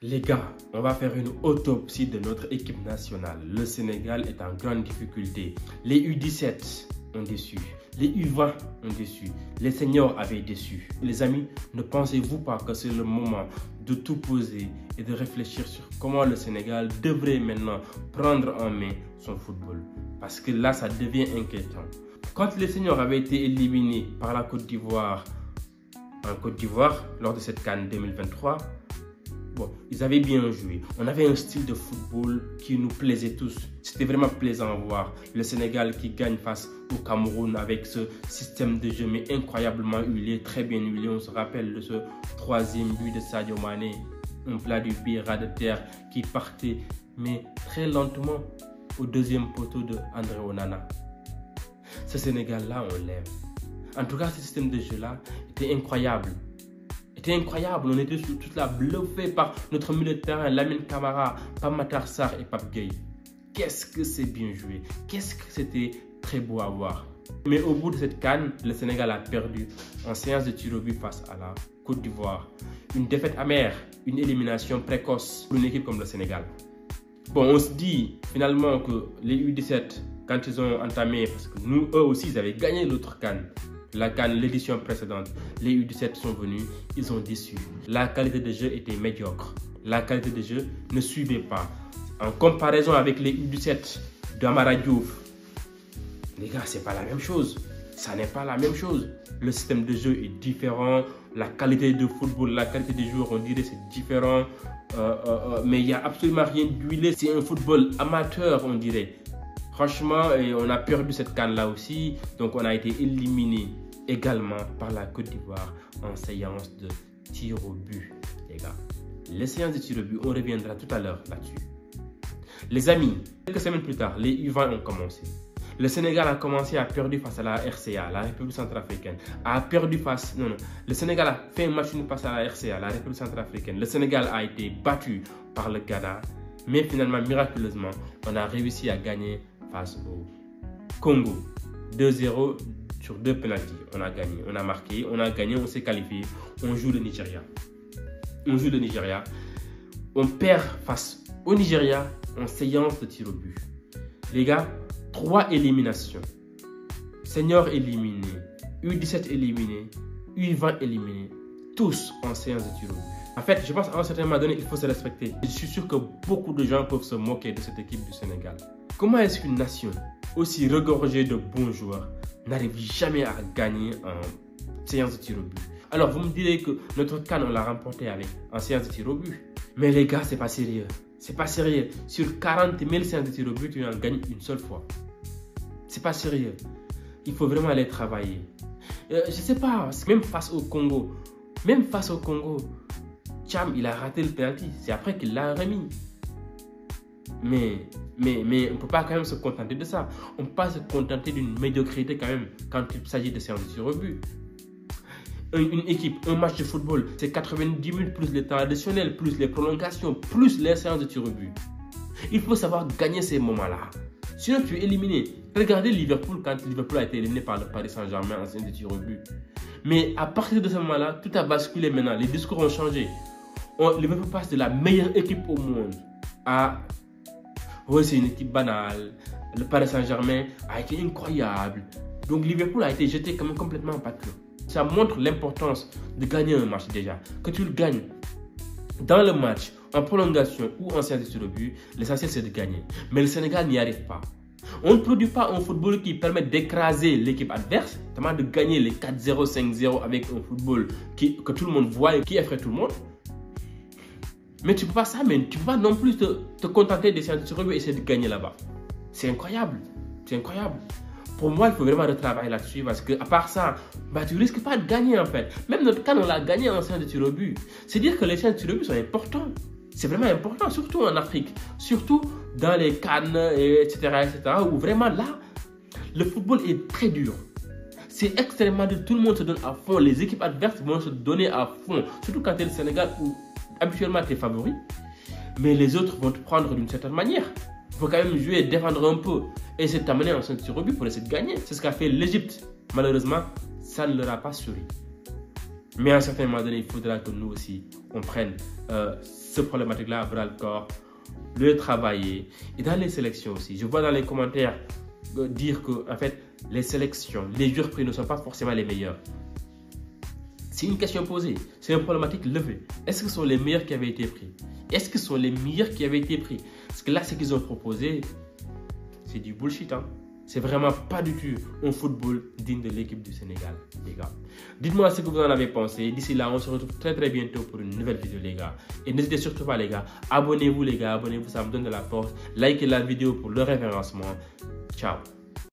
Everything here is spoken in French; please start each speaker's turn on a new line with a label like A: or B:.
A: Les gars, on va faire une autopsie de notre équipe nationale. Le Sénégal est en grande difficulté. Les U17 ont déçu. Les U20 ont déçu. Les seniors avaient déçu. Les amis, ne pensez-vous pas que c'est le moment de tout poser et de réfléchir sur comment le Sénégal devrait maintenant prendre en main son football? Parce que là, ça devient inquiétant. Quand les seniors avaient été éliminés par la Côte d'Ivoire en Côte d'Ivoire lors de cette CAN 2023, bon, ils avaient bien joué. On avait un style de football qui nous plaisait tous. C'était vraiment plaisant à voir. Le Sénégal qui gagne face au Cameroun avec ce système de jeu, mais incroyablement huilé, très bien huilé. On se rappelle de ce troisième but de Sadio Mané, un plat du pied ras de terre qui partait, mais très lentement au deuxième poteau de André Onana. Ce Sénégal-là, on l'aime. En tout cas, ce système de jeu-là était incroyable. C'était incroyable, on était toute là bluffé par notre milieu de terrain, Lamine Camara, Pape Matar Sarr et Pape Gueye. Qu'est-ce que c'est bien joué, qu'est-ce que c'était très beau à voir. Mais au bout de cette CAN, le Sénégal a perdu en séance de tir au but face à la Côte d'Ivoire. Une défaite amère, une élimination précoce pour une équipe comme le Sénégal. Bon, on se dit finalement que les U17, quand ils ont entamé, parce que nous, eux aussi, ils avaient gagné l'autre CAN. La CAN, l'édition précédente, les U17 sont venus, ils ont déçu. La qualité de jeu était médiocre. La qualité de jeu ne suivait pas. En comparaison avec les U17 d'Amara Diouf, les gars, c'est pas la même chose. Ça n'est pas la même chose. Le système de jeu est différent. La qualité de football, la qualité des joueurs, on dirait c'est différent. Mais il n'y a absolument rien d'huilé. C'est un football amateur, on dirait. Franchement, on a perdu cette CAN là aussi. Donc, on a été éliminé également par la Côte d'Ivoire en séance de tir au but, les gars. Les séances de tir au but, on reviendra tout à l'heure là-dessus. Les amis, quelques semaines plus tard, les U20 ont commencé. Le Sénégal a commencé à perdre face à la RCA, la République centrafricaine. Le Sénégal a fait un match nul face à la RCA, la République centrafricaine. Le Sénégal a été battu par le Ghana. Mais finalement, miraculeusement, on a réussi à gagner face au Congo. 2-0 sur 2 pénaltys. On a gagné, on a marqué, on a gagné, on s'est qualifié. On joue le Nigeria. On perd face au Nigeria en séance de tir au but. Les gars, 3 éliminations. Seniors éliminés, U17 éliminés, U20 éliminés. Tous en séance de tir au but. En fait, je pense qu'à un certain moment donné, il faut se respecter. Je suis sûr que beaucoup de gens peuvent se moquer de cette équipe du Sénégal. Comment est-ce qu'une nation aussi regorgée de bons joueurs n'arrive jamais à gagner en séance de tir au but? Alors, vous me direz que notre CAN, on l'a remporté en séance de tir au but. Mais les gars, c'est pas sérieux. C'est pas sérieux. Sur 40 000 séances de tir au but, tu en gagnes une seule fois. C'est pas sérieux. Il faut vraiment aller travailler. Je sais pas, même face au Congo, Cham, il a raté le penalty. C'est après qu'il l'a remis. Mais on ne peut pas quand même se contenter de ça. On ne peut pas se contenter d'une médiocrité quand même quand il s'agit de séances de tir au but. Une équipe, un match de football, c'est 90 minutes plus les temps additionnels, plus les prolongations, plus les séances de tir au but. Il faut savoir gagner ces moments-là. Sinon, tu es éliminé. Regardez Liverpool quand Liverpool a été éliminé par le Paris Saint-Germain en séance de tir au but. Mais à partir de ce moment-là, tout a basculé maintenant. Les discours ont changé. Liverpool passe de la meilleure équipe au monde à c'est une équipe banale. Le Paris Saint-Germain a été incroyable. Donc Liverpool a été jeté comme complètement en pâture. Ça montre l'importance de gagner un match déjà. Que tu le gagnes dans le match, en prolongation ou en séance de tir au but, l'essentiel c'est de gagner. Mais le Sénégal n'y arrive pas. On ne produit pas un football qui permet d'écraser l'équipe adverse, notamment de gagner les 4-0, 5-0 avec un football que tout le monde voit et qui effraie tout le monde. Mais tu ne peux pas ça, mais tu ne peux pas non plus te contenter des séances de tir au but et essayer de gagner là-bas. C'est incroyable. C'est incroyable. Pour moi, il faut vraiment retravailler là-dessus parce qu'à part ça, tu ne risques pas de gagner en fait. Même notre CAN, on l'a gagné en séance de tir au but. C'est dire que les séances de tir au but sont importantes. C'est vraiment important, surtout en Afrique. Surtout dans les CAN, etc., où vraiment là, le football est très dur. C'est extrêmement dur. Tout le monde se donne à fond. Les équipes adverses vont se donner à fond. Surtout quand tu es le Sénégal où habituellement tu es favori. Mais les autres vont te prendre d'une certaine manière. Il faut quand même jouer et défendre un peu. Et essayer de t'amener en séance de tir au but pour essayer de gagner. C'est ce qu'a fait l'Égypte. Malheureusement, ça ne leur a pas souri. Mais à un certain moment donné, il faudra que nous aussi, on prenne ce problématique-là à bras le corps, le travailler. Et dans les sélections aussi, je vois dans les commentaires dire que, en fait, les sélections, les joueurs pris ne sont pas forcément les meilleurs. C'est une question posée, c'est une problématique levée. Est-ce que ce sont les meilleurs qui avaient été pris? Est-ce que ce sont les meilleurs qui avaient été pris? Parce que là, ce qu'ils ont proposé, c'est du bullshit. Hein? C'est vraiment pas du tout un football digne de l'équipe du Sénégal, les gars. Dites-moi ce que vous en avez pensé. D'ici là, on se retrouve très bientôt pour une nouvelle vidéo, les gars. Et n'hésitez surtout pas, les gars. Abonnez-vous, les gars. Abonnez-vous, ça me donne de la force. Likez la vidéo pour le référencement. Ciao.